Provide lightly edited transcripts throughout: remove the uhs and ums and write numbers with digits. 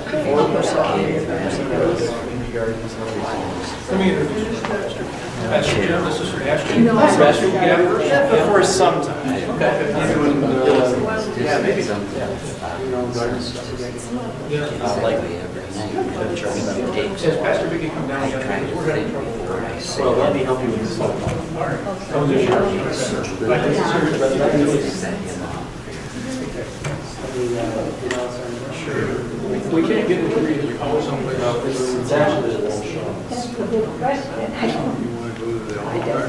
Let me introduce you. Pastor Jim, this is for Ashley. Sebastian, yeah, before sometime. Okay. Yeah, maybe. Likely every night. As Pastor Vicky come down, we're having trouble. Well, let me help you with this. All right. Come to share. Like this is your Sure. We can't get into the house someplace else. It's actually a little show. That's a good question. You want to go to the altar?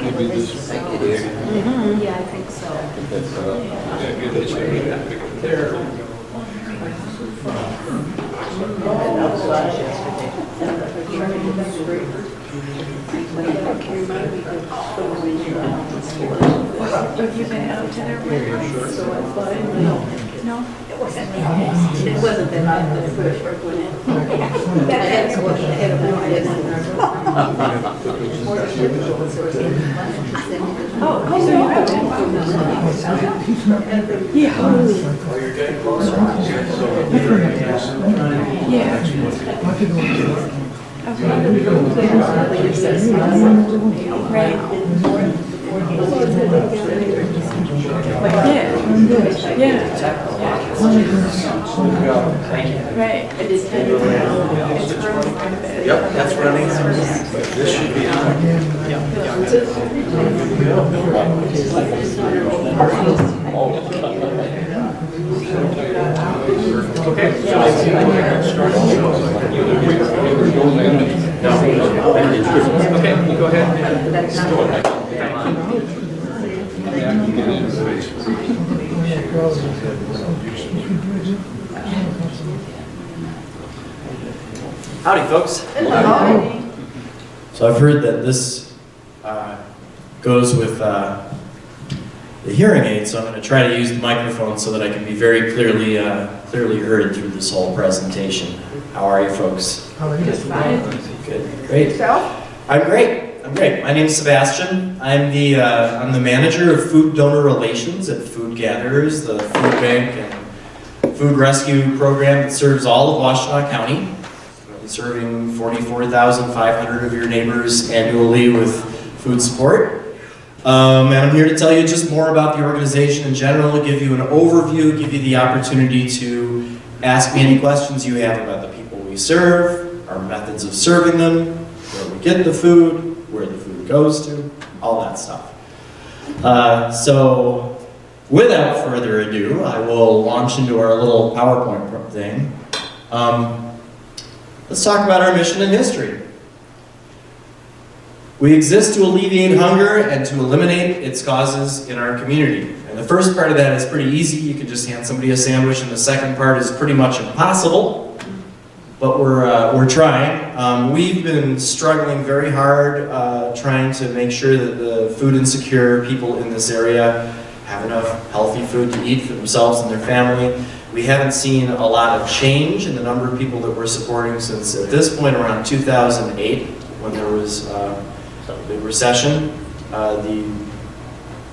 Maybe this. Thank you, dear. Yeah, I think so. Have you been out to their No? It wasn't that bad, but it was short one. That's what I had no idea. Oh, so you have been. Yeah. Oh, you're getting closer. Yeah. Right. Yeah. Right. It's running quite a bit. Yep, that's running. This should be on. Okay. Okay, go ahead. Howdy, folks. So I've heard that this goes with the hearing aid, so I'm going to try to use the microphone so that I can be very clearly heard through this whole presentation. How are you, folks? Good, great. I'm great. My name is Sebastian. I'm the manager of food donor relations at Food Gatherers, the food bank and food rescue program that serves all of Washtenaw County. Serving 44,500 of your neighbors annually with food support. And I'm here to tell you just more about the organization in general, give you an overview, give you the opportunity to ask me any questions you have about the people we serve, our methods of serving them, where we get the food, where the food goes to, all that stuff. So without further ado, I will launch into our little PowerPoint thing. Let's talk about our mission and history. We exist to alleviate hunger and to eliminate its causes in our community. And the first part of that is pretty easy. You can just hand somebody a sandwich, and the second part is pretty much impossible. But we're trying. We've been struggling very hard trying to make sure that the food insecure people in this area have enough healthy food to eat for themselves and their family. We haven't seen a lot of change in the number of people that we're supporting since, at this point, around 2008, when there was the recession. The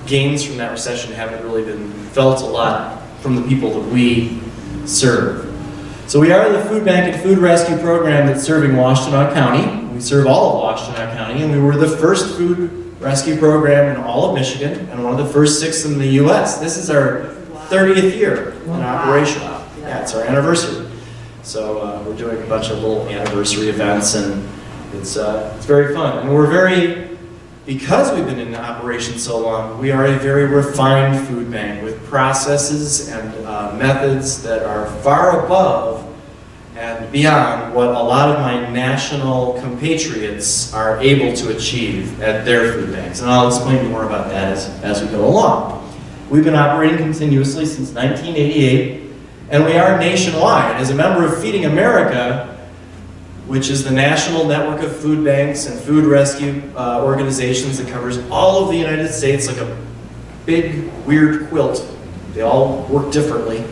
gains from that recession haven't really been felt a lot from the people that we serve. So we are the food bank and food rescue program that's serving Washtenaw County. We serve all of Washtenaw County, and we were the first food rescue program in all of Michigan, and one of the first 6 in the US. This is our 30th year in operation. Yeah, it's our anniversary. So we're doing a bunch of little anniversary events, and it's very fun. And because we've been in operation so long, we are a very refined food bank with processes and methods that are far above and beyond what a lot of my national compatriots are able to achieve at their food banks. And I'll explain more about that as we go along. We've been operating continuously since 1988, and we are nationwide. As a member of Feeding America, which is the national network of food banks and food rescue organizations that covers all of the United States like a big, weird quilt. They all work differently.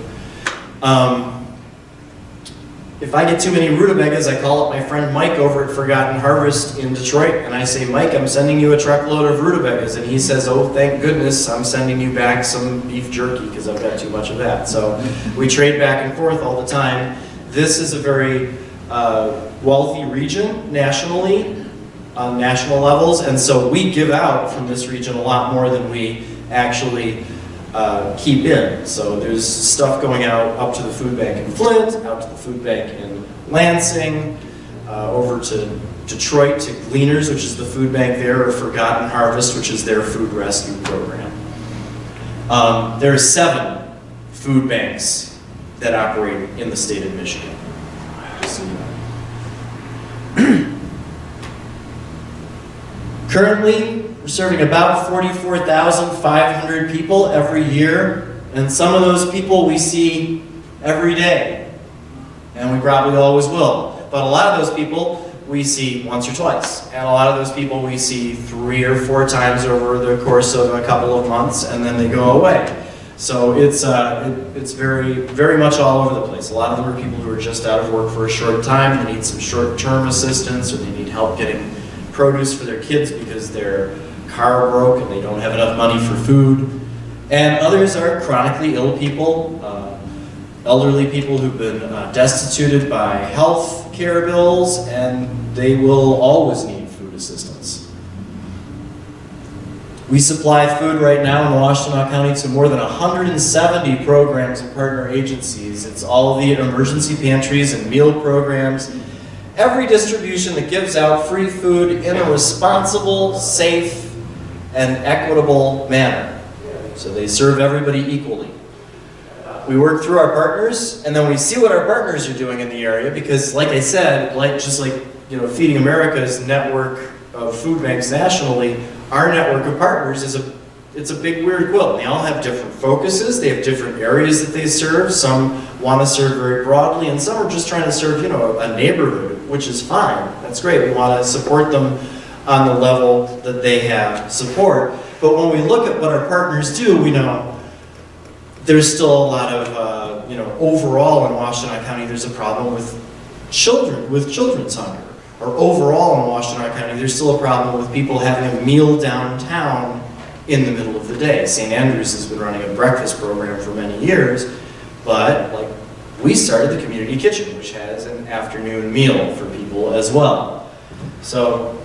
If I get too many rutabagas, I call up my friend Mike over at Forgotten Harvest in Detroit, and I say, Mike, I'm sending you a truckload of rutabagas. And he says, oh, thank goodness, I'm sending you back some beef jerky because I've got too much of that. So we trade back and forth all the time. This is a very wealthy region nationally, on national levels, and so we give out from this region a lot more than we actually keep in. So there's stuff going out up to the food bank in Flint, out to the food bank in Lansing, over to Detroit to Gleaners, which is the food bank there, or Forgotten Harvest, which is their food rescue program. There are 7 food banks that operate in the state of Michigan. Just so you know. Currently, we're serving about 44,500 people every year, and some of those people we see every day, and we probably always will. But a lot of those people we see once or twice, and a lot of those people we see 3 or 4 times over the course of a couple of months, and then they go away. So it's very, very much all over the place. A lot of them are people who are just out of work for a short time. They need some short-term assistance, or they need help getting produce for their kids because their car broke and they don't have enough money for food. And others are chronically ill people, elderly people who've been destituted by health care bills, and they will always need food assistance. We supply food right now in Washtenaw County to more than 170 programs and partner agencies. It's all the emergency pantries and meal programs. Every distribution that gives out free food in a responsible, safe, and equitable manner. So they serve everybody equally. We work through our partners, and then we see what our partners are doing in the area, because like I said, just like Feeding America's network of food banks nationally, our network of partners it's a big weird quilt. They all have different focuses, they have different areas that they serve. Some want to serve very broadly, and some are just trying to serve a neighborhood, which is fine. That's great. We want to support them on the level that they have support. But when we look at what our partners do, we know there's still a lot of, overall in Washtenaw County, there's a problem with children's hunger. Or overall in Washtenaw County, there's still a problem with people having a meal downtown in the middle of the day. St. Andrews has been running a breakfast program for many years, but we started the community kitchen, which has an afternoon meal for people as well. So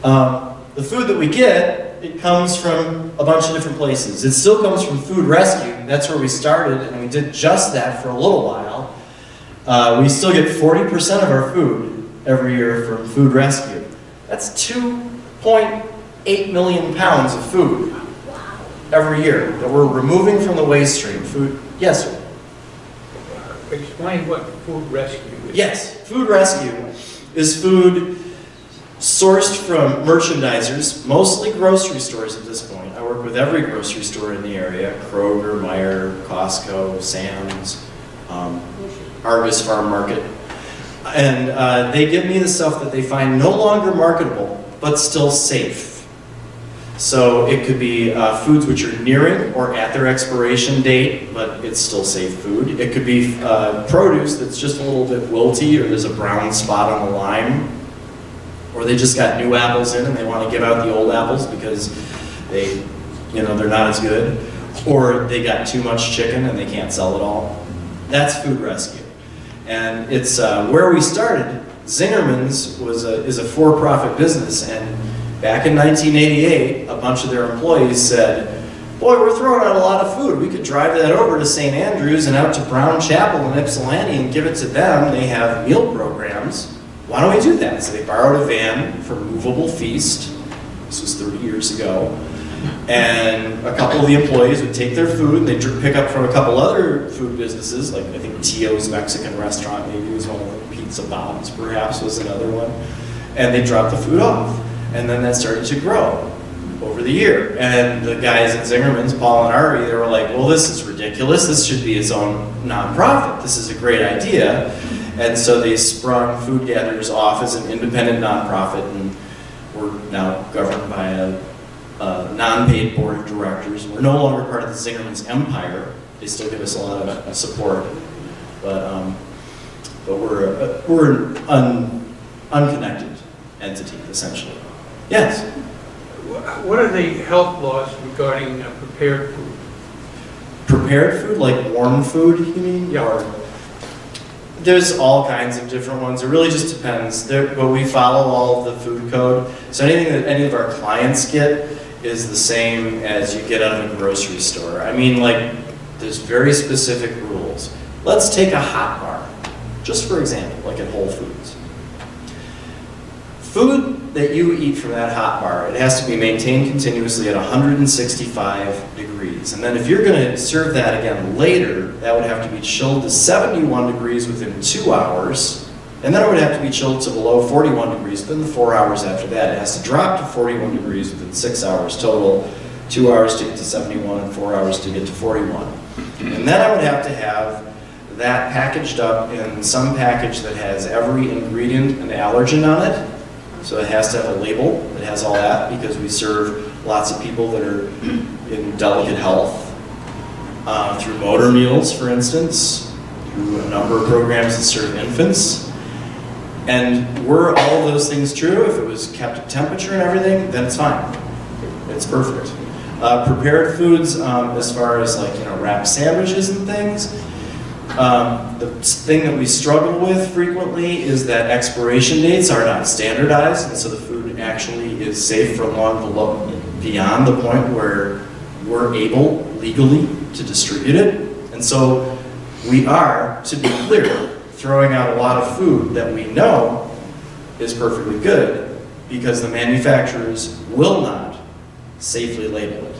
the food that we get, it comes from a bunch of different places. It still comes from food rescue. That's where we started, and we did just that for a little while. We still get 40% of our food every year from food rescue. That's 2.8 million pounds of food every year that we're removing from the waste stream. Food, yes, sir? Explain what food rescue is. Yes, food rescue is food sourced from merchandisers, mostly grocery stores at this point. I work with every grocery store in the area: Kroger, Meijer, Costco, Sam's, Argus Farm Market. And they give me the stuff that they find no longer marketable, but still safe. So it could be foods which are nearing or at their expiration date, but it's still safe food. It could be produce that's just a little bit wilty, or there's a brown spot on the lime, or they just got new apples in and they want to give out the old apples because they're not as good, or they got too much chicken and they can't sell it all. That's food rescue. And it's where we started. Zingerman's is a for-profit business, and back in 1988, a bunch of their employees said, boy, we're throwing out a lot of food. We could drive that over to St. Andrews and out to Brown Chapel in Ypsilanti and give it to them. They have meal programs. Why don't we do that? So they borrowed a van from Movable Feast. This was 30 years ago. And a couple of the employees would take their food, they'd pick up from a couple other food businesses, like I think Tio's Mexican Restaurant maybe was one of them, Pizza Bob's perhaps was another one, and they'd drop the food off. And then that started to grow over the year. And the guys at Zingerman's, Paul and Ari, they were like, well, this is ridiculous, this should be its own nonprofit, this is a great idea. And so they sprung Food Gatherers off as an independent nonprofit, and we're now governed by a non-paid board of directors. We're no longer part of the Zingerman's empire. They still give us a lot of support, but we're an unconnected entity, essentially. Yes? What are the health laws regarding prepared food? Prepared food, like warm food, you mean? Yeah. Or, there's all kinds of different ones. It really just depends. But we follow all of the food code. So anything that any of our clients get is the same as you get out of a grocery store. I mean, like, there's very specific rules. Let's take a hot bar, just for example, like at Whole Foods. Food that you eat from that hot bar, it has to be maintained continuously at 165 degrees. And then if you're going to serve that again later, that would have to be chilled to 71 degrees within 2 hours. And then it would have to be chilled to below 41 degrees within the 4 hours after that. It has to drop to 41 degrees within 6 hours total, 2 hours to get to 71 and 4 hours to get to 41. And then I would have to have that packaged up in some package that has every ingredient and allergen on it. So it has to have a label that has all that, because we serve lots of people that are in delicate health, through motor meals, for instance, through a number of programs that serve infants. And were all of those things true, if it was kept at temperature and everything, then it's fine. It's perfect. Prepared foods, as far as like, wrapped sandwiches and things, the thing that we struggle with frequently is that expiration dates are not standardized, and so the food actually is safe for long beyond the point where we're able legally to distribute it. And so we are, to be clear, throwing out a lot of food that we know is perfectly good because the manufacturers will not safely label it.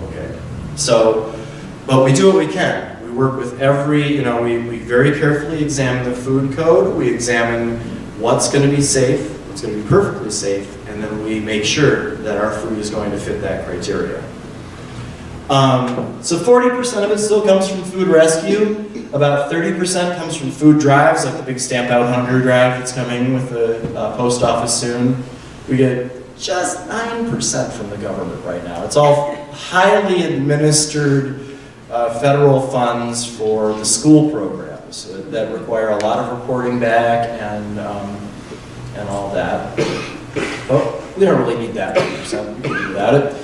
Okay? So, but we do what we can. We work with every, we very carefully examine the food code. We examine what's going to be safe, what's going to be perfectly safe, and then we make sure that our food is going to fit that criteria. So 40% of it still comes from food rescue. About 30% comes from food drives, like the big Stamp Out Hunger drive that's coming with the post office soon. We get just 9% from the government right now. It's all highly administered federal funds for the school programs that require a lot of reporting back and all that. But we don't really need that 9%. We can do without it.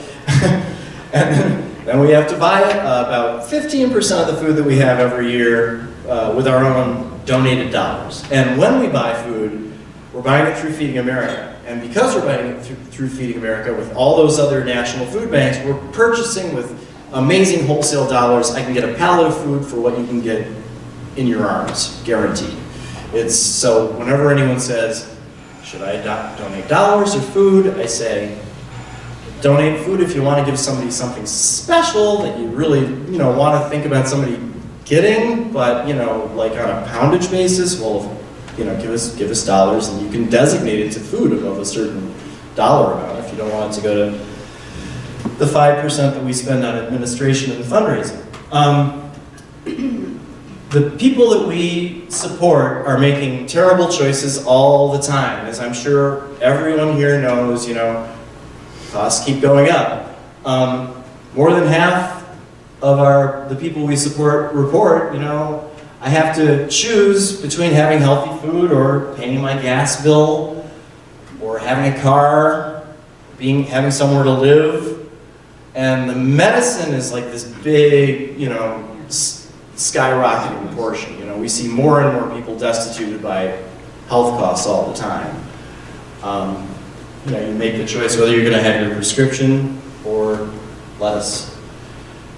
And then we have to buy about 15% of the food that we have every year with our own donated dollars. And when we buy food, we're buying it through Feeding America. And because we're buying it through Feeding America with all those other national food banks, we're purchasing with amazing wholesale dollars. I can get a pallet of food for what you can get in your arms, guaranteed. It's so whenever anyone says, should I donate dollars or food? I say, donate food if you want to give somebody something special that you really, want to think about somebody getting, but, like on a poundage basis, well, give us dollars, and you can designate it to food above a certain dollar amount if you don't want it to go to the 5% that we spend on administration and fundraising. The people that we support are making terrible choices all the time, as I'm sure everyone here knows, costs keep going up. More than half of the people we support report, I have to choose between having healthy food or paying my gas bill or having a car, having somewhere to live. And the medicine is like this big, skyrocketing portion. We see more and more people destituted by health costs all the time. You make the choice whether you're going to have your prescription or lettuce.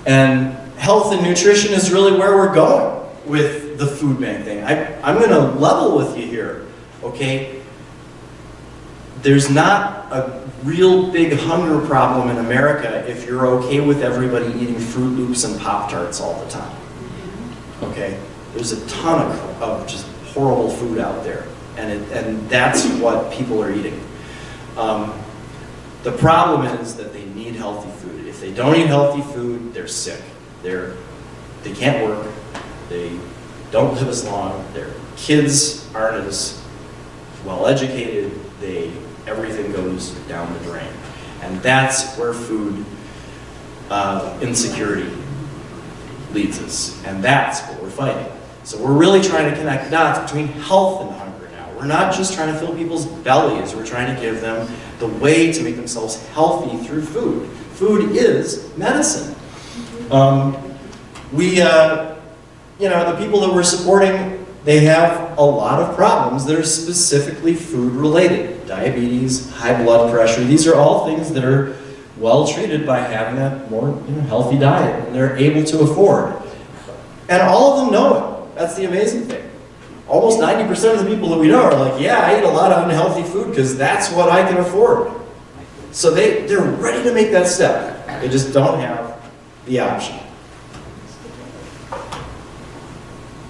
And health and nutrition is really where we're going with the food bank thing. I'm going to level with you here, okay? There's not a real big hunger problem in America if you're okay with everybody eating Fruit Loops and Pop-Tarts all the time, okay? There's a ton of just horrible food out there, and that's what people are eating. The problem is that they need healthy food. If they don't eat healthy food, they're sick. They can't work. They don't live as long. They're kids aren't as well educated, everything goes down the drain. And that's where food insecurity leads us. And that's what we're fighting. So we're really trying to connect dots between health and hunger now. We're not just trying to fill people's bellies, we're trying to give them the way to make themselves healthy through food. Food is medicine. The people that we're supporting, they have a lot of problems that are specifically food related. Diabetes, high blood pressure, these are all things that are well treated by having a more healthy diet, and they're able to afford. And all of them know it. That's the amazing thing. Almost 90% of the people that we know are like, yeah, I eat a lot of unhealthy food because that's what I can afford. So they're ready to make that step. They just don't have the option.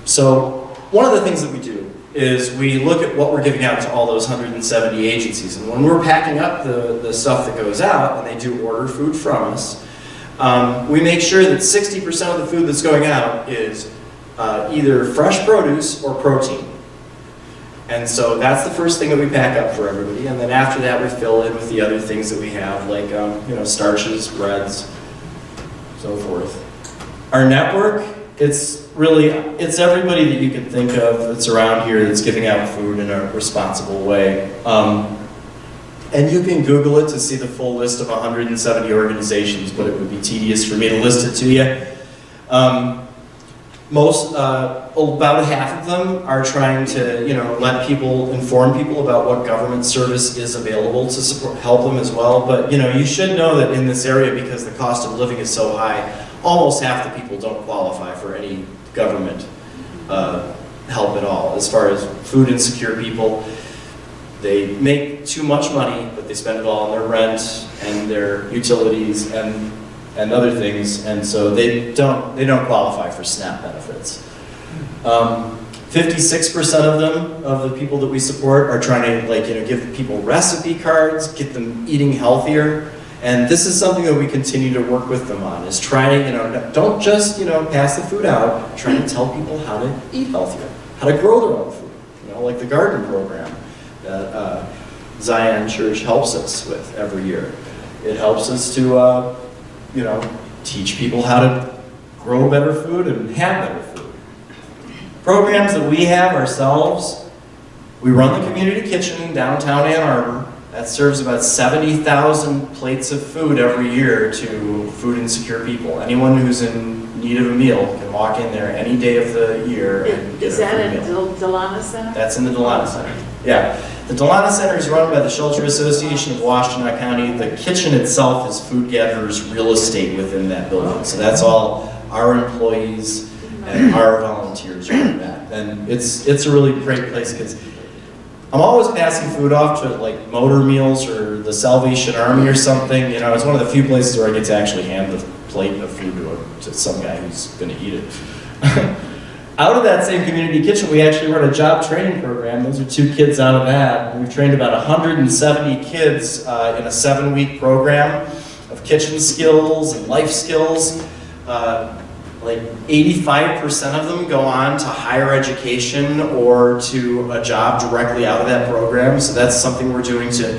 So one of the things that we do is we look at what we're giving out to all those 170 agencies. And when we're packing up the stuff that goes out, and they do order food from us, we make sure that 60% of the food that's going out is either fresh produce or protein. And so that's the first thing that we pack up for everybody. And then after that, we fill in with the other things that we have, like starches, breads, so forth. Our network, it's everybody that you can think of that's around here that's giving out food in a responsible way. And you can Google it to see the full list of 170 organizations, but it would be tedious for me to list it to you. About half of them are trying to, inform people about what government service is available to help them as well. But, you should know that in this area, because the cost of living is so high, almost half the people don't qualify for any government help at all. As far as food insecure people, they make too much money, but they spend it all on their rent and their utilities and other things, and so they don't qualify for SNAP benefits. 56% of them, of the people that we support, are trying to give people recipe cards, get them eating healthier. And this is something that we continue to work with them on, is trying to, don't just, pass the food out, trying to tell people how to eat healthier, how to grow their own food, like the garden program that Zion Church helps us with every year. It helps us to, teach people how to grow better food and have better food. Programs that we have ourselves, we run the community kitchen in downtown Ann Arbor. That serves about 70,000 plates of food every year to food insecure people. Anyone who's in need of a meal can walk in there any day of the year and get Is a that free at meal. Delana Center? That's in the Delana Center. Yeah. The Delana Center is run by the Shelter Association of Washtenaw County. The kitchen itself is Food Gatherers real estate within that building. So that's all our employees and our volunteers run that. And it's a really great place because I'm always passing food off to Motor Meals or the Salvation Army or something. It's one of the few places where I get to actually hand the plate of food to some guy who's going to eat it. Out of that same community kitchen, we actually run a job training program. Those are 2 kids out of that. We've trained about 170 kids in a 7-week program of kitchen skills and life skills. 85% of them go on to higher education or to a job directly out of that program. So that's something we're doing to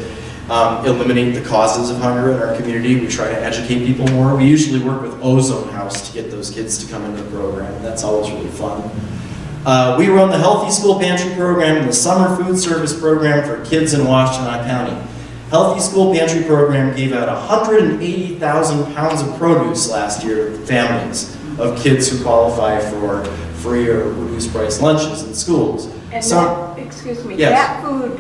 eliminate the causes of hunger in our community. We try to educate people more. We usually work with Ozone House to get those kids to come into the program, and that's always really fun. We run the Healthy School Pantry program and the Summer Food Service program for kids in Washtenaw County. Healthy School Pantry program gave out 180,000 pounds of produce last year to families of kids who qualify for free or reduced price lunches in schools. And So, excuse me, yes. that food,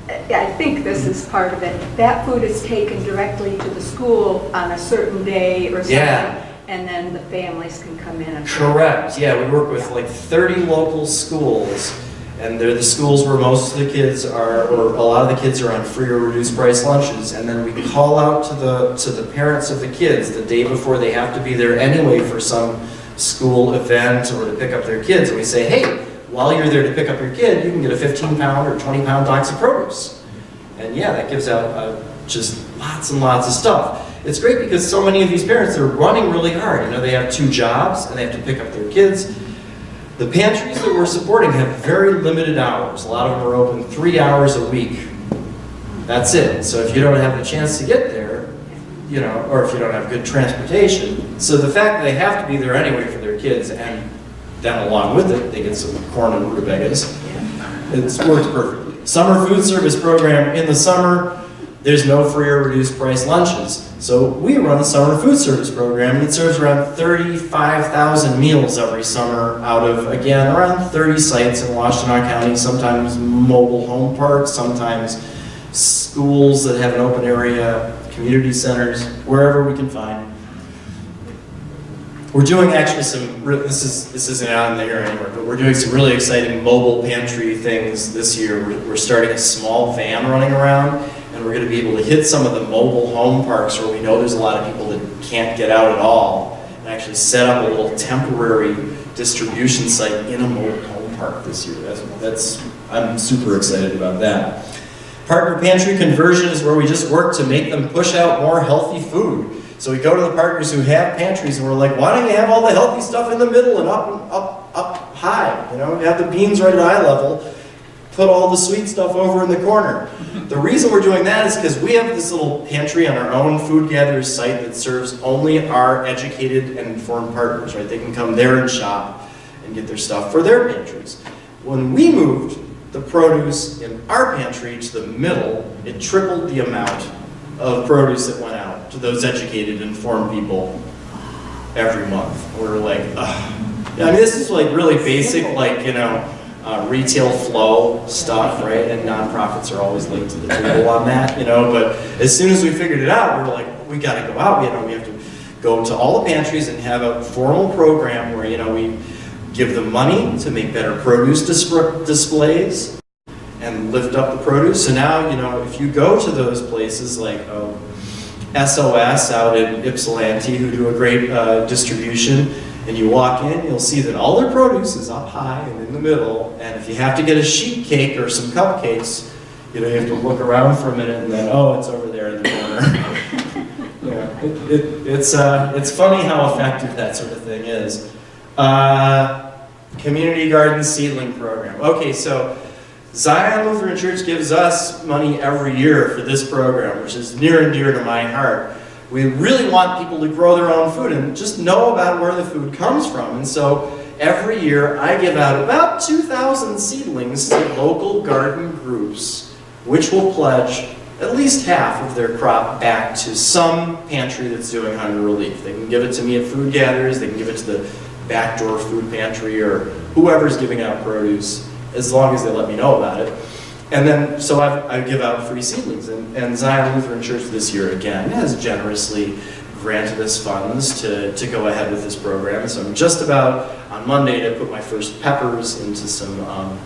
I think this is part of it, that food is taken directly to the school on a certain day or something. Yeah. And then the families can come in and. Correct, yeah, we work with 30 local schools, and they're the schools where most of the kids are, or a lot of the kids are on free or reduced price lunches, and then we call out to the parents of the kids the day before they have to be there anyway for some school event or to pick up their kids, and we say, hey, while you're there to pick up your kid, you can get a 15-pound or 20-pound box of produce. And yeah, that gives out just lots and lots of stuff. It's great because so many of these parents, they're running really hard. They have 2 jobs and they have to pick up their kids. The pantries that we're supporting have very limited hours. A lot of them are open 3 hours a week. That's it. So if you don't have the chance to get there, you know, or if you don't have good transportation, so the fact that they have to be there anyway for their kids, and then along with it, they get some corn and rutabagas, it's worked perfectly. Summer food service program in the summer, there's no free or reduced price lunches. So we run a summer food service program, and it serves around 35,000 meals every summer out of, again, around 30 sites in Washtenaw County, sometimes mobile home parks, sometimes schools that have an open area, community centers, wherever we can find. We're doing actually some, this isn't out in the air anymore, but we're doing some really exciting mobile pantry things this year. We're starting a small van running around, and we're going to be able to hit some of the mobile home parks where we know there's a lot of people that can't get out at all, and actually set up a little temporary distribution site in a mobile home park this year. I'm super excited about that. Partner pantry conversion is where we just work to make them push out more healthy food. So we go to the partners who have pantries and we're like, why don't you have all the healthy stuff in the middle and up high? You know, have the beans right at eye level, put all the sweet stuff over in the corner. The reason we're doing that is because we have this little pantry on our own Food Gatherers site that serves only our educated and informed partners, right? They can come there and shop and get their stuff for their pantries. When we moved the produce in our pantry to the middle, it tripled the amount of produce that went out to those educated, informed people every month. We're like, ugh. Yeah, I mean, this is like really basic, like, you know, retail flow stuff, right? And nonprofits are always linked to the table on that, you know, but as soon as we figured it out, we were like, we gotta go out, you know, we have to go to all the pantries and have a formal program where, you know, we give them money to make better produce displays and lift up the produce. So now, you know, if you go to those places like SOS out in Ypsilanti, who do a great distribution, and you walk in, you'll see that all their produce is up high and in the middle, and if you have to get a sheet cake or some cupcakes, you know, you have to look around for a minute and then, oh, it's over there in the corner. Yeah, it's funny how effective that sort of thing is. Community garden seedling program. Okay, so Zion Lutheran Church gives us money every year for this program, which is near and dear to my heart. We really want people to grow their own food and just know about where the food comes from. And so every year I give out about 2,000 seedlings to local garden groups, which will pledge at least half of their crop back to some pantry that's doing hunger relief. They can give it to me at Food Gatherers, they can give it to the backdoor food pantry or whoever's giving out produce, as long as they let me know about it. And then, so I give out free seedlings, and Zion Lutheran Church this year, again, has generously granted us funds to go ahead with this program. So I'm just about, on Monday, to put my first peppers into some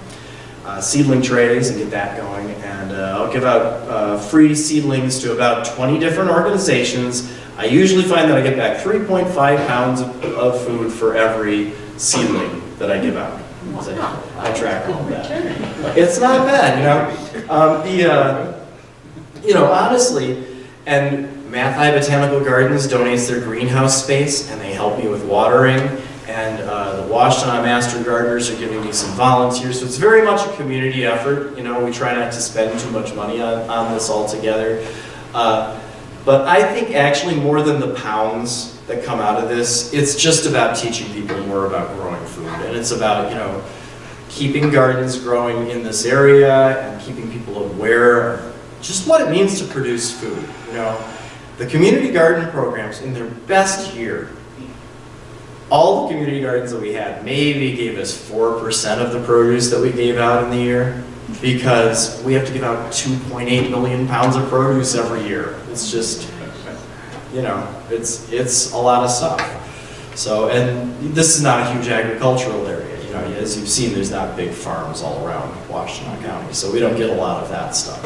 seedling trays and get that going. And I'll give out free seedlings to about 20 different organizations. I usually find that I get back 3.5 pounds of food for every seedling that I give out. So I track all of that. It's not bad, you know. Honestly, and Mathai Botanical Gardens donates their greenhouse space, and they help me with watering. And the Washtenaw Master Gardeners are giving me some volunteers, so it's very much a community effort. You know, we try not to spend too much money on this altogether. But I think actually more than the pounds that come out of this, it's just about teaching people more about growing food. And it's about, you know, keeping gardens growing in this area and keeping people aware of just what it means to produce food. You know, the community garden programs in their best year, all the community gardens that we had maybe gave us 4% of the produce that we gave out in the year, because we have to give out 2.8 million pounds of produce every year. It's just, you know, it's a lot of stuff. So, and this is not a huge agricultural area. You know, as you've seen, there's not big farms all around Washtenaw County, so we don't get a lot of that stuff.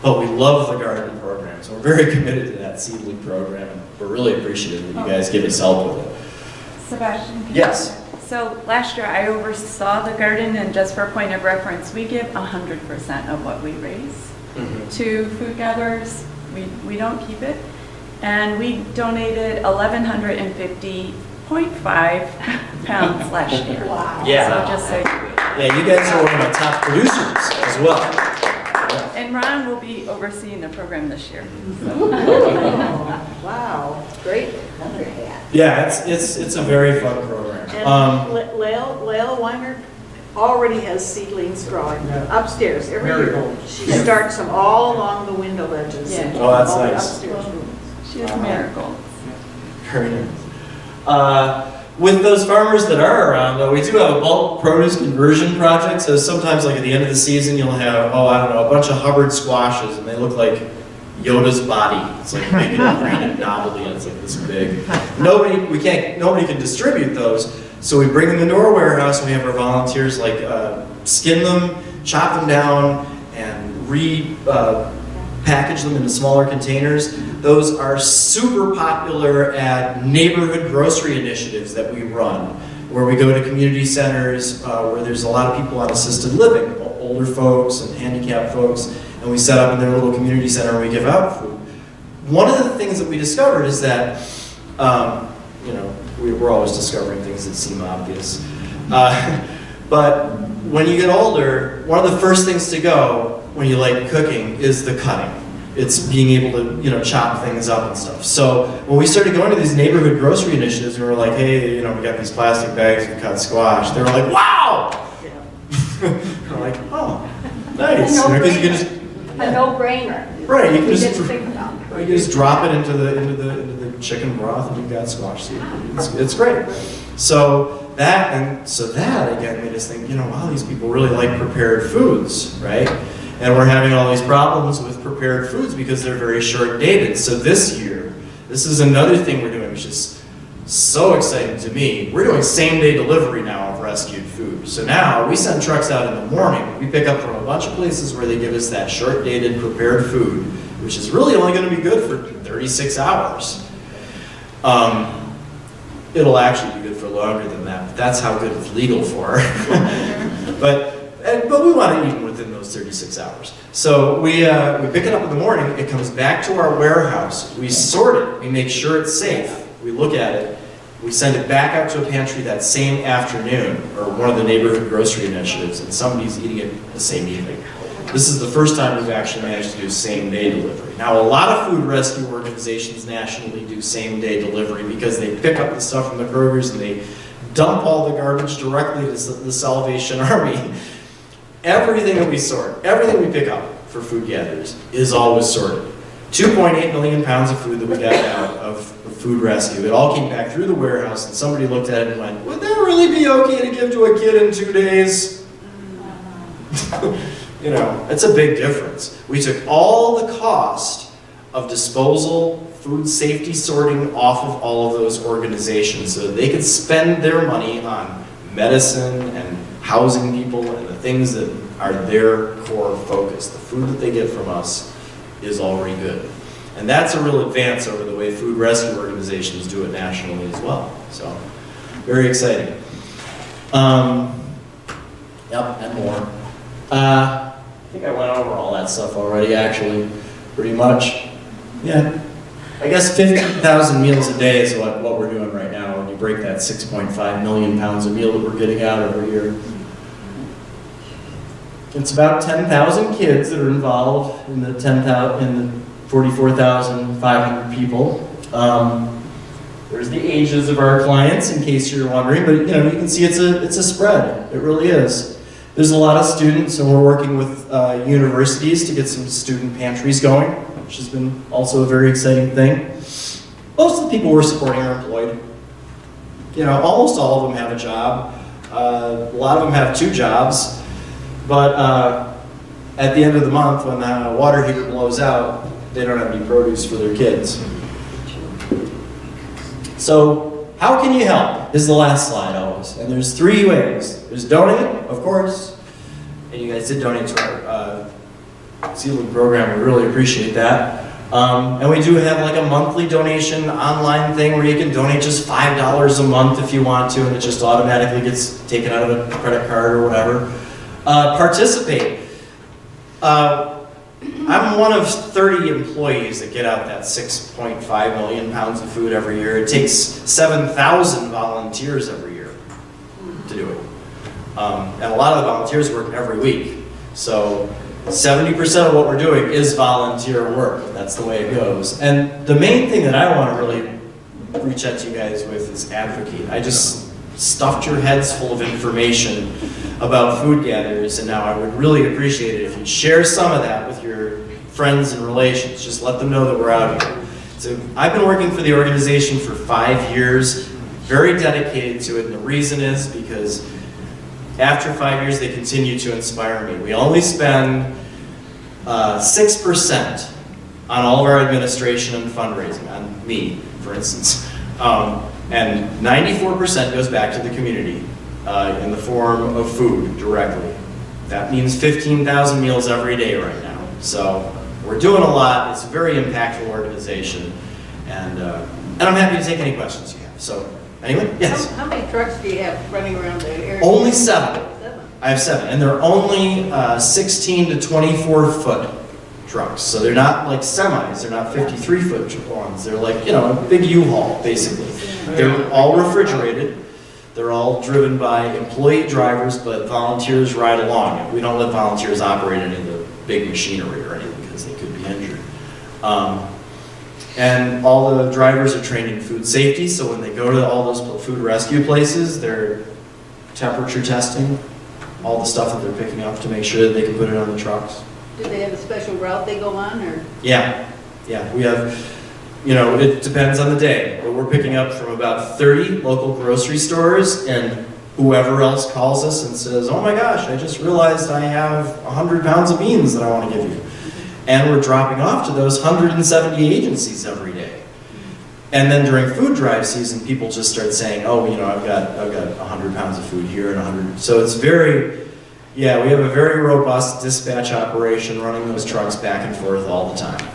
But we love the garden programs. We're very committed to that seedling program, and we're really appreciative that you guys give us help with it. Sebastian? Yes. So last year I oversaw the garden, and just for a point of reference, we give 100% of what we raise to food gatherers. We don't keep it. And we donated 1,150 0.5 pounds last year. Yeah. So just so you Yeah, you guys are one of my top producers as well. And Ron will be overseeing the program this year. Wow, great. Yeah, it's a very fun program. And Lael Weiner already has seedlings growing upstairs every year. Marigolds. She starts them all along the window ledges. Yeah. and Oh, that's all the nice. upstairs rooms. She has marigolds. Very nice. With those farmers that are around, though, we do have a bulk produce conversion project. So sometimes, like at the end of the season, you'll have, I don't know, a bunch of Hubbard squashes, and they look like Yoda's body. It's like big and green and novelty, and it's like this big. Nobody can distribute those. So we bring them into our warehouse, and we have our volunteers like skin them, chop them down, and package them into smaller containers. Those are super popular at neighborhood grocery initiatives that we run, where we go to community centers where there's a lot of people on assisted living, older folks and handicapped folks, and we set up in their little community center and we give out food. One of the things that we discovered is that, we're always discovering things that seem obvious, but when you get older, one of the first things to go when you like cooking is the cutting. It's being able to, chop things up and stuff. So when we started going to these neighborhood grocery initiatives, we were like, hey, we got these plastic bags of cut squash. They were like, wow! We're like, oh, nice. Because you can just, A no-brainer. right, you can We just, didn't think about it. you just drop it into the chicken broth and you've got squash soup. It's great. So that again made us think, wow, these people really like prepared foods, right? And we're having all these problems with prepared foods because they're very short dated. So this year, this is another thing we're doing, which is so exciting to me. We're doing same-day delivery now of rescued food. So now we send trucks out in the morning. We pick up from a bunch of places where they give us that short-dated prepared food, which is really only going to be good for 36 hours. It'll actually be good for longer than that, but that's how good it's legal for. But we want to eat within those 36 hours. So we pick it up in the morning, it comes back to our warehouse, we sort it, we make sure it's safe, we look at it, we send it back out to a pantry that same afternoon, or one of the neighborhood grocery initiatives, and somebody's eating it the same evening. This is the first time we've actually managed to do same-day delivery. Now, a lot of food rescue organizations nationally do same-day delivery because they pick up the stuff from the Krogers and they dump all the garbage directly to the Salvation Army. Everything that we sort, everything we pick up for food gatherers is always sorted. 2.8 million pounds of food that we got out of food rescue. It all came back through the warehouse and somebody looked at it and went, would that really be okay to give to a kid in 2 days? It's a big difference. We took all the cost of disposal, food safety sorting off of all of those organizations so that they could spend their money on medicine and housing people and the things that are their core focus. The food that they get from us is already good. And that's a real advance over the way food rescue organizations do it nationally as well. So, very exciting. Yep, and more. I think I went over all that stuff already, actually, pretty much. Yeah. I guess 15,000 meals a day is what we're doing right now when you break that 6.5 million pounds of meal that we're getting out every year. It's about 10,000 kids that are involved in the 44,500 people. There's the ages of our clients, in case you're wondering, but you can see it's a spread. It really is. There's a lot of students, and we're working with universities to get some student pantries going, which has been also a very exciting thing. Most of the people we're supporting are employed. Almost all of them have a job. A lot of them have 2 jobs, but at the end of the month, when the water heater blows out, they don't have any produce for their kids. So, how can you help? Is the last slide always. And there's 3 ways. There's donate, of course. And you guys did donate to our seedling program. We really appreciate that. And we do have like a monthly donation online thing where you can donate just $5 a month if you want to, and it just automatically gets taken out of a credit card or whatever. Participate. I I'm one of 30 employees that get out that 6.5 million pounds of food every year. It takes 7,000 volunteers every year to do it. And a lot of the volunteers work every week. So 70% of what we're doing is volunteer work. That's the way it goes. And the main thing that I want to really reach out to you guys with is advocate. I just stuffed your heads full of information about food gatherers, and now I would really appreciate it if you'd share some of that with your friends and relations. Just let them know that we're out here. So I've been working for the organization for 5 years, very dedicated to it, and the reason is because after 5 years, they continue to inspire me. We only spend 6% on all of our administration and fundraising, on me, for instance. And 94% goes back to the community in the form of food directly. That means 15,000 meals every day right now. So we're doing a lot. It's a very impactful organization. And I'm happy to take any questions you have. So anyway, yes? How many trucks do you have running around the area? Only 7. 7. I have 7, and they're only 16 to 24 foot trucks. So they're not like semis, they're not 53 foot ones. They're like, you know, a big U-Haul, basically. They're all refrigerated. They're all driven by employee drivers, but volunteers ride along. We don't let volunteers operate any of the big machinery or anything because they could be injured. And all the drivers are trained in food safety, so when they go to all those food rescue places, they're temperature testing all the stuff that they're picking up to make sure that they can put it on the trucks. Do they have a special route they go on, or? Yeah, we have, you know, it depends on the day, but we're picking up from about 30 local grocery stores, and whoever else calls us and says, oh my gosh, I just realized I have 100 pounds of beans that I want to give you. And we're dropping off to those 170 agencies every day. And then during food drive season, people just start saying, oh, you know, I've got 100 pounds of food here and 100. So it's very, yeah, we have a very robust dispatch operation running those trucks back and forth all the time.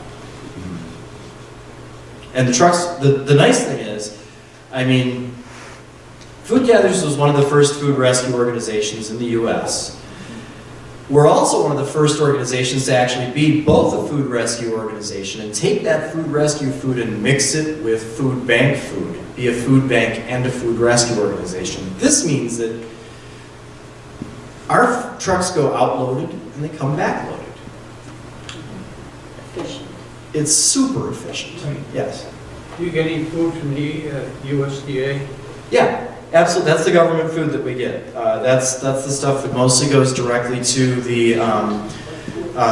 And the trucks, the nice thing is, I mean, Food Gatherers was one of the first food rescue organizations in the U.S. We're also one of the first organizations to actually be both a food rescue organization and take that food rescue food and mix it with food bank food, be a food bank and a food rescue organization. This means that our trucks go out loaded and they come back loaded. Efficient. It's super efficient, yes. Do you get any food from the USDA? Yeah, absolutely. That's the government food that we get. That's the stuff that mostly goes directly to the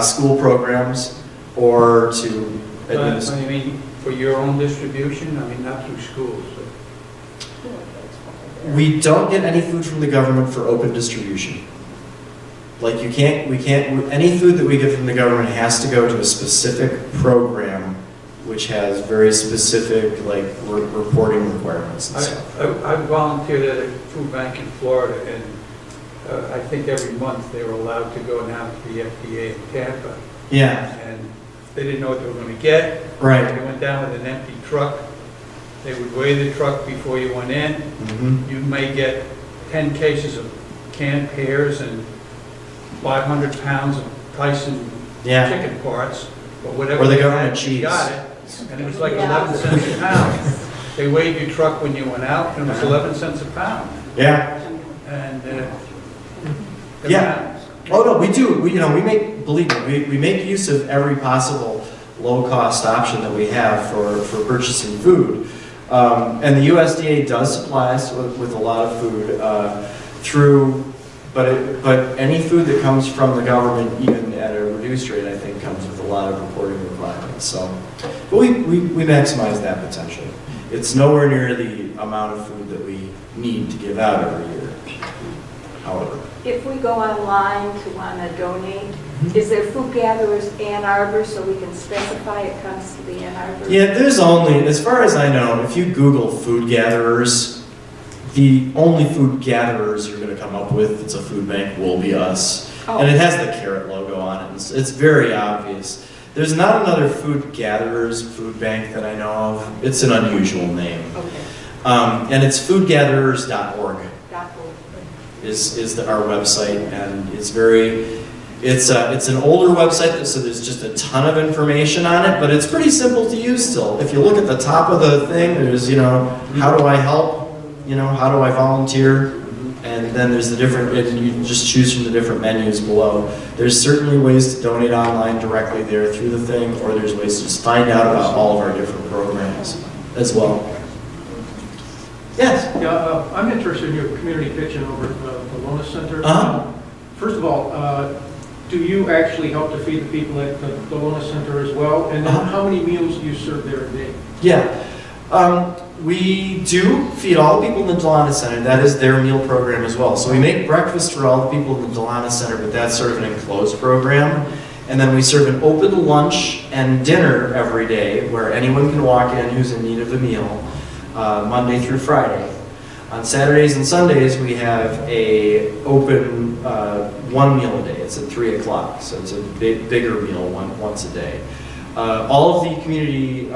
school programs or to I mean, for your own distribution? I mean, not through schools. We don't get any food from the government for open distribution. Like any food that we get from the government has to go to a specific program which has very specific like reporting requirements and stuff. I volunteered at a food bank in Florida, and I think every month they were allowed to go down to the FDA in Tampa. Yeah. And they didn't know what they were going to get. Right. They went down with an empty truck. They would weigh the truck before you went in. Mm-hmm. You may get 10 cases of canned pears and 500 pounds of Tyson chicken parts, or whatever. Or the they government had, cheese. you got it. And it was like 11 cents a pound. They weighed your truck when you went out, and it was 11 cents a pound. Yeah. And Yeah. Oh no, we do. We believe me, we make use of every possible low-cost option that we have for purchasing food. And the USDA does supply us with a lot of food but any food that comes from the government, even at a reduced rate, I think comes with a lot of reporting requirements. So, but we maximize that potential. It's nowhere near the amount of food that we need to give out every year, however. If we go online to want to donate, is there Food Gatherers Ann Arbor so we can specify it comes to the Ann Arbor? Yeah, there's only, as far as I know, if you Google Food Gatherers, the only food gatherers you're going to come up with, it's a food bank, will be us. Oh. And it has the carrot logo on it. It's very obvious. There's not another food gatherers food bank that I know of. It's an unusual name. Okay. And it's foodgatherers.org .org. is our website, and it's It's an older website, so there's just a ton of information on it, but it's pretty simple to use still. If you look at the top of the thing, there's, how do I help? How do I volunteer? And then there's the different, and you just choose from the different menus below. There's certainly ways to donate online directly there through the thing, or there's ways to just find out about all of our different programs as well. Yes? Yeah, I'm interested in your community kitchen over at the Wellness Center. First of all, do you actually help to feed the people at the Wellness Center as well? And then how many meals do you serve there a day? Yeah. We do feed all the people in the Delana Center. That is their meal program as well. So we make breakfast for all the people in the Delana Center, but that's sort of an enclosed program. And then we serve an open lunch and dinner every day where anyone can walk in who's in need of a meal, Monday through Friday. On Saturdays and Sundays, we have a open one meal a day. It's at 3 o'clock, so it's a bigger meal once a day. All of the community,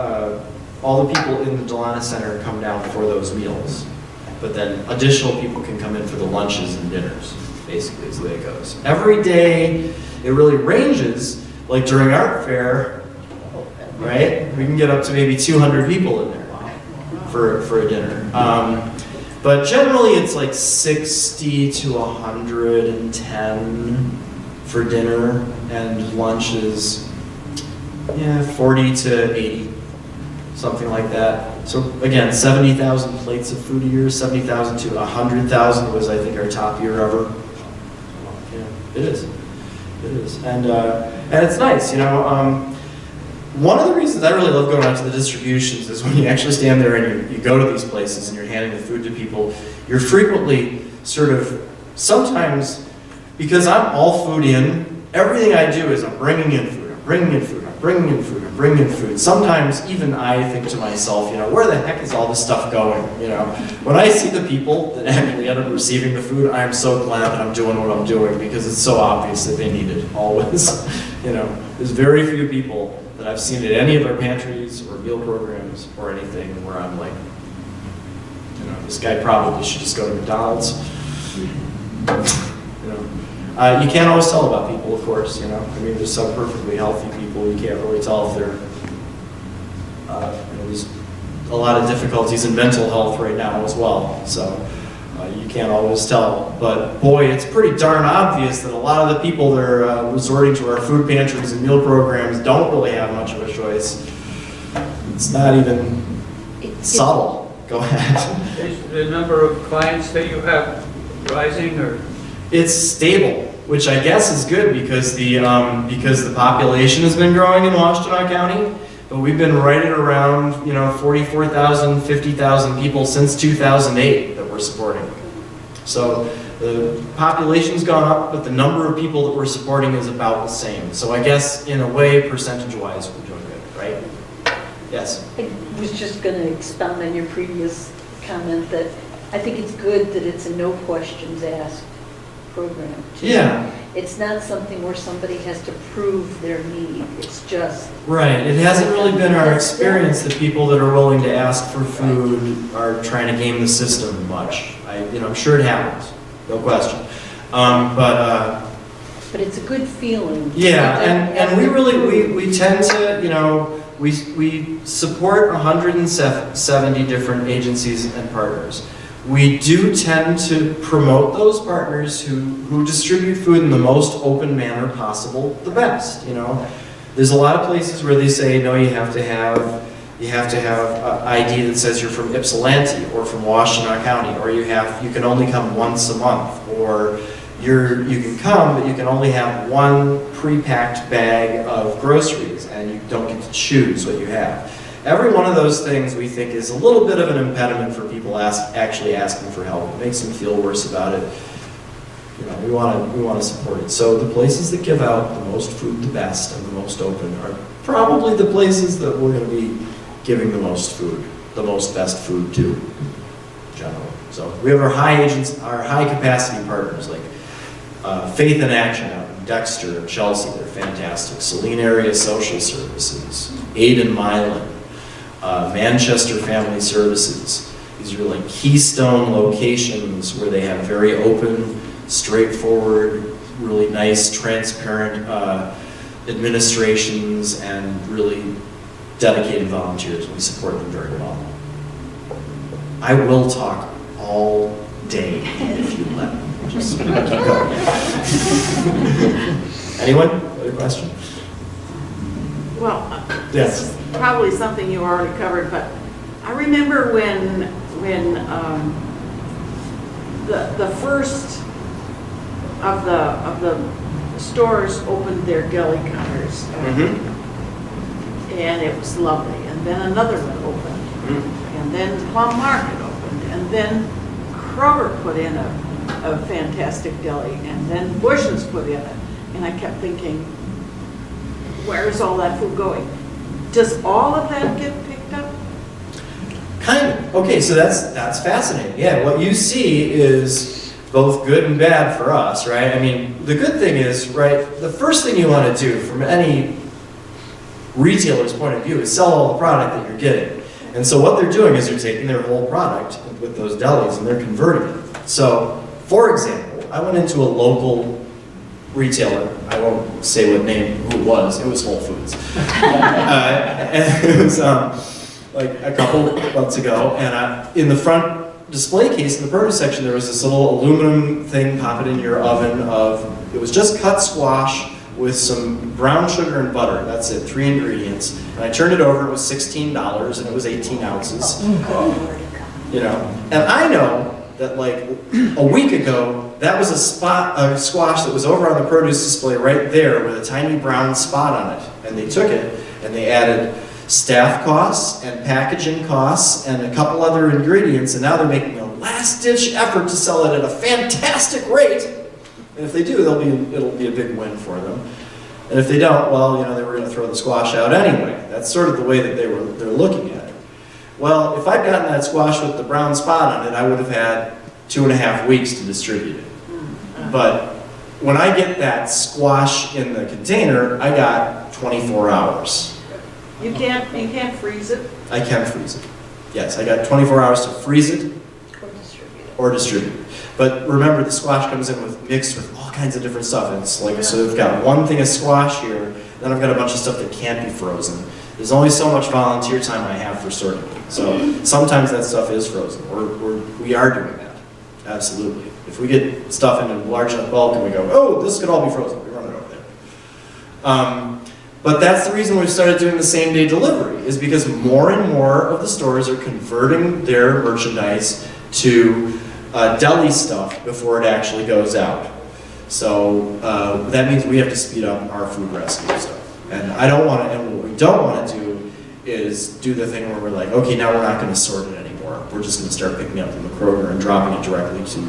all the people in the Delana Center come down for those meals, but then additional people can come in for the lunches and dinners, basically is the way it goes. Every day, it really ranges, like during art fair, right? We can get up to maybe 200 people in there for a dinner. But generally it's like 60 to 110 for dinner, and lunch is 40 to 80, something like that. So again, 70,000 plates of food a year, 70,000 to 100,000 was, I think, our top year ever. Yeah, it is. It is. And it's nice, one of the reasons I really love going out to the distributions is when you actually stand there and you go to these places and you're handing the food to people, you're frequently sort of, sometimes, because I'm all food in, everything I do is I'm bringing in food, I'm bringing in food, I'm bringing in food, I'm bringing in food. Sometimes even I think to myself, where the heck is all this stuff going? When I see the people that actually end up receiving the food, I am so glad that I'm doing what I'm doing because it's so obvious that they need it, always. There's very few people that I've seen at any of our pantries or meal programs or anything where I'm like, this guy probably should just go to McDonald's. You can't always tell about people, of course, there's some perfectly healthy people, you can't really tell if they're, there's a lot of difficulties in mental health right now as well, so you can't always tell. But boy, it's pretty darn obvious that a lot of the people that are resorting to our food pantries and meal programs don't really have much of a choice. It's not even subtle. Go ahead. Is the number of clients that you have rising, or? It's stable, which I guess is good because the population has been growing in Washtenaw County, but we've been right at around 44,000, 50,000 people since 2008 that we're supporting. So the population's gone up, but the number of people that we're supporting is about the same. So I guess in a way, percentage-wise, we're doing good, right? Yes. I was just going to expound on your previous comment that I think it's good that it's a no questions asked program. Yeah. It's not something where somebody has to prove their need. It's just... Right. It hasn't really been our experience that people that are willing to ask for food are trying to game the system much. I'm sure it happens. No question. But it's a good feeling. Yeah, and we really, we tend to, we support 170 different agencies and partners. We do tend to promote those partners who distribute food in the most open manner possible the best, There's a lot of places where they say, no, you have to have an ID that says you're from Ypsilanti or from Washtenaw County, or you can only come once a month, or you can come, but you can only have one pre-packed bag of groceries, and you don't get to choose what you have. Every one of those things we think is a little bit of an impediment for people actually asking for help. It makes them feel worse about it. We want to support it. So the places that give out the most food the best and the most open are probably the places that we're going to be giving the most food, the most best food to, generally. So we have our high capacity partners like Faith in Action out in Dexter and Chelsea. They're fantastic. Saline Area Social Services, Aid in Milan, Manchester Family Services. These are like keystone locations where they have very open, straightforward really nice, transparent administrations and really dedicated volunteers. We support them very well. I will talk all day if you let me. Just keep going. Anyone? Other question? Well, Yes. this is probably something you already covered, but I remember when the first of the stores opened their deli counters, and it was lovely. And then another one opened, and then Plum Market opened, and then Kroger put in a fantastic deli, and then Bush's put in it. And I kept thinking, where's all that food going? Does all of that get picked up? Kind of. Okay, so that's fascinating. Yeah, what you see is both good and bad for us, right? I mean, the good thing is, right, the first thing you want to do from any retailer's point of view is sell all the product that you're getting. And so what they're doing is they're taking their whole product with those delis and they're converting it. So, for example, I went into a local retailer, I won't say what name, who it was Whole Foods. And it was like a couple months ago, and in the front display case in the produce section, there was this little aluminum thing, pop it in your oven it was just cut squash with some brown sugar and butter. That's it, 3 ingredients. And I turned it over, it was $16, and it was 18 ounces. You know, and I know that like a week ago, that was a squash that was over on the produce display right there with a tiny brown spot on it. And they took it and they added staff costs and packaging costs and a couple other ingredients, and now they're making a last-ditch effort to sell it at a fantastic rate. And if they do, it'll be a big win for them. And if they don't, well, you know, they were going to throw the squash out anyway. That's sort of the way that they're looking at it. Well, if I'd gotten that squash with the brown spot on it, I would have had 2.5 weeks to distribute it. But when I get that squash in the container, I got 24 hours. You can't freeze it? I can freeze it. Yes, I got 24 hours to freeze it or distribute it. But remember, the squash comes in mixed with all kinds of different stuff. And it's like, so we've got one thing of squash here, then I've got a bunch of stuff that can't be frozen. There's only so much volunteer time I have for sorting. So sometimes that stuff is frozen. We are doing that. Absolutely. If we get stuff in a large enough bulk and we go, oh, this could all be frozen, we run it over there. But that's the reason we've started doing the same day delivery, is because more and more of the stores are converting their merchandise to deli stuff before it actually goes out. So that means we have to speed up our food rescue stuff. And what we don't want to do is do the thing where we're like, okay, now we're not going to sort it anymore. We're just going to start picking up from the Kroger and dropping it directly to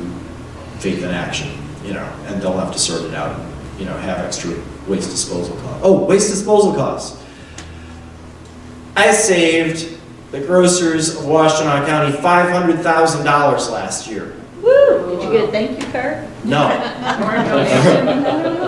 Faith in Action, you know, and they'll have to sort it out and, you know, have extra waste disposal costs. Oh, waste disposal costs. I saved the grocers of Washtenaw County $500,000 last year. Woo! Did you get a thank you card? No.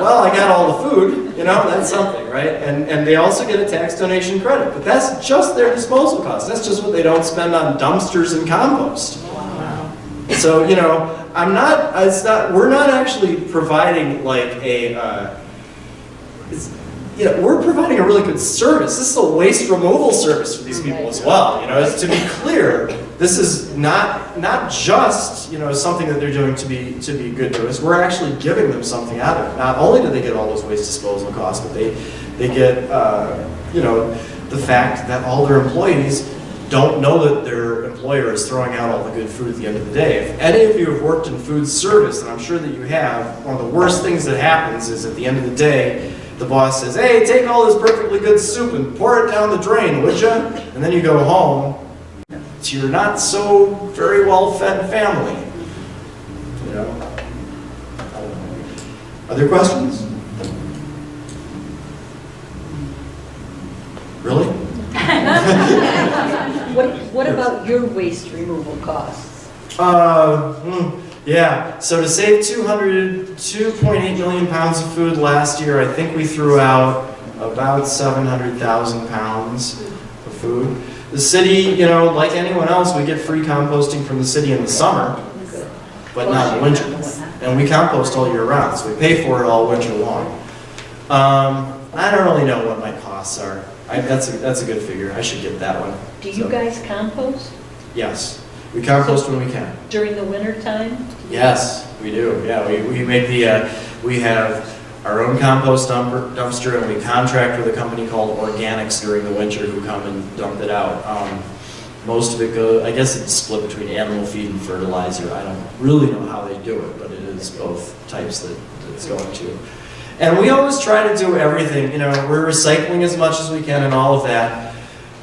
Well, I got all the food, you know, that's something, right? And they also get a tax donation credit, but that's just their disposal costs. That's just what they don't spend on dumpsters and compost. Wow. So, you know, we're not actually providing like we're providing a really good service. This is a waste removal service for these people as well. You know, to be clear, this is not just, you know, something that they're doing to be good to us. We're actually giving them something out of it. Not only do they get all those waste disposal costs, but they get you know, the fact that all their employees don't know that their employer is throwing out all the good food at the end of the day. If any of you have worked in food service, and I'm sure that you have, one of the worst things that happens is at the end of the day, the boss says, hey, take all this perfectly good soup and pour it down the drain, would you? And then you go home to your not so very well-fed family. You know? Other questions? Really? What about your waste removal costs? Yeah, so to save 2.8 million pounds of food last year, I think we threw out about 700,000 pounds of food. The city, you know, like anyone else, we get free composting from the city in the summer, but not in the winter. And we compost all year round, so we pay for it all winter long. I don't really know what my costs are. That's a good figure. I should get that one. Do you So, guys compost Yes, we compost when we can. during the winter time? Yes, we do. Yeah, we make we have our own compost dumpster, and we contract with a company called Organics during the winter who come and dump it out. Most of it goes, I guess it's split between animal feed and fertilizer. I don't really know how they do it, but it is both types that it's going to. And we always try to do everything, we're recycling as much as we can and all of that.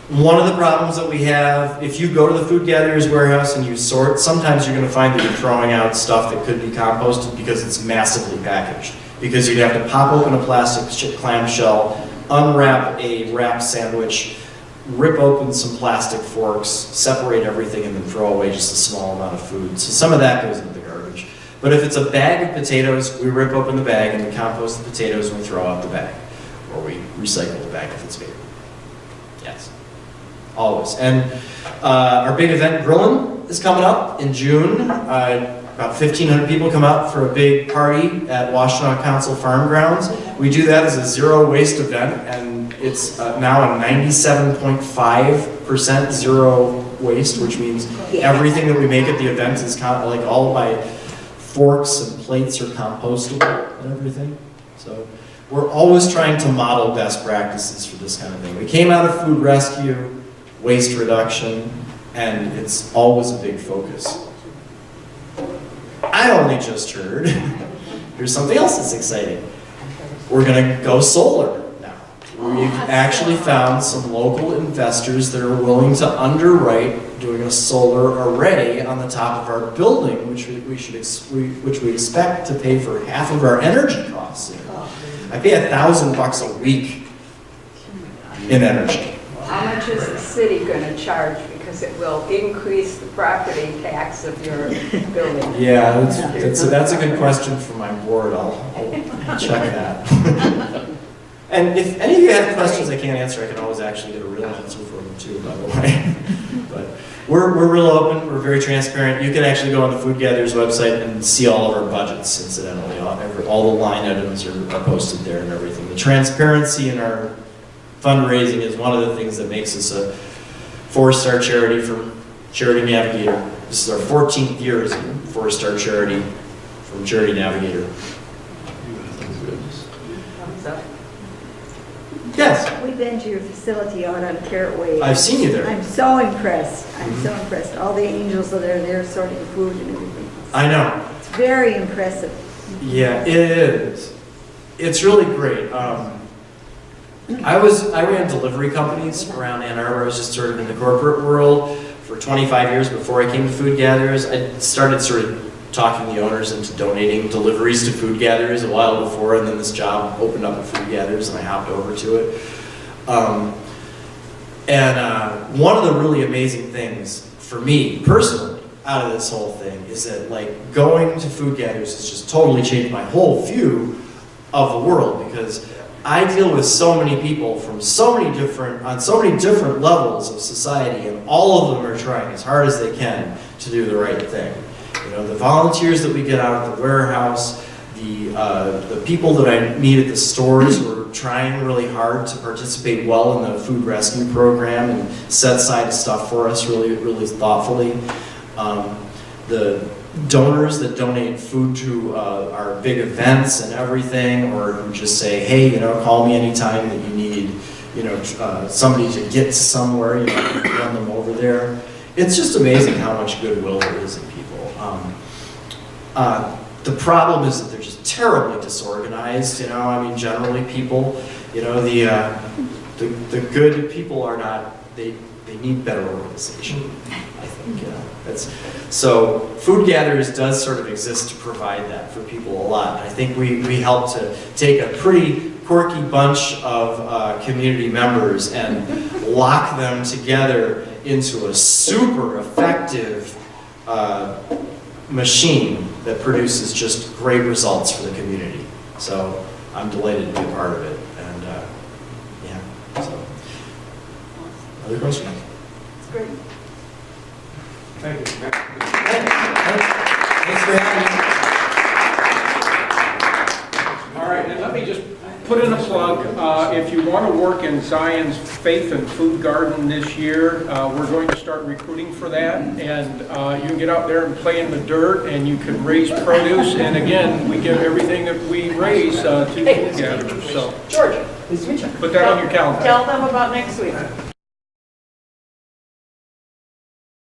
One of the problems that we have, if you go to the food gatherers warehouse and you sort, sometimes you're gonna find that you're throwing out stuff that could be composted because it's massively packaged. Because you'd have to pop open a plastic clamshell, unwrap a wrap sandwich, rip open some plastic forks, separate everything, and then throw away just a small amount of food. So some of that goes into the garbage. But if it's a bag of potatoes, we rip open the bag and we compost the potatoes and we throw out the bag. Or we recycle the bag if it's bigger. Yes. Always. And our big event, Grillin', is coming up in June. About 1,500 people come out for a big party at Washtenaw Council Farm Grounds. We do that as a zero waste event, and it's now a 97.5% zero waste, which means everything that we make at the event is like all my forks and plates are compostable and everything. So we're always trying to model best practices for this kind of thing. We came out of food rescue, waste reduction, and it's always a big focus. I only just heard, here's something else that's exciting. We're gonna go solar now. We've actually found some local investors that are willing to underwrite doing a solar array on the top of our building, which we expect to pay for half of our energy costs. I pay $1,000 a week in energy. How much is the city going to charge? Because it will increase the property tax of your building. Yeah, that's a good question for my board. I'll check that. And if any of you have questions I can't answer, I can always actually get a real answer for them too, by the way. But we're real open, we're very transparent. You can actually go on the Food Gatherers website and see all of our budgets, incidentally. All the line items are posted there and everything. The transparency in our fundraising is one of the things that makes us a 4-star charity from Charity Navigator. This is our 14th year as a 4-star charity from Charity Navigator. Thumbs up. Yes, We've been to your facility out on Carrot Way. I've seen you there. I'm so impressed. I'm so impressed. All the angels that are there sorting food and everything. I know. It's very impressive. Yeah, it is. It's really great. I ran delivery companies around Ann Arbor. I was just sort of in the corporate world for 25 years before I came to Food Gatherers. I started sort of talking the owners into donating deliveries to Food Gatherers a while before, and then this job opened up at Food Gatherers and I hopped over to it. One of the really amazing things for me personally out of this whole thing is that like going to Food Gatherers has just totally changed my whole view of the world, because I deal with so many people from on so many different levels of society, and all of them are trying as hard as they can to do the right thing. The volunteers that we get out at the warehouse, the people that I meet at the stores who are trying really hard to participate well in the food rescue program and set aside stuff for us really, really thoughtfully. The donors that donate food to our big events and everything, or who just say, hey, call me anytime that you need, somebody to get to somewhere, run them over there. It's just amazing how much goodwill there is in people. The problem is that they're just terribly disorganized. Generally people, the good people are not. They need better organization, I think. So Food Gatherers does sort of exist to provide that for people a lot. I think we help to take a pretty quirky bunch of community members and lock them together into a super effective machine that produces just great results for the community. So I'm delighted to be a part of it. And so. Other questions? It's great. Thank you. Thanks for having me. plug. If you want to work in Zion's Faith and Food Garden this year, we're going to start recruiting for that. And you can get out there and play in the dirt, and you can raise produce. And again, we give everything that we raise to food gatherers. So Georgia, please meet you. put that on your calendar. Tell them about next week.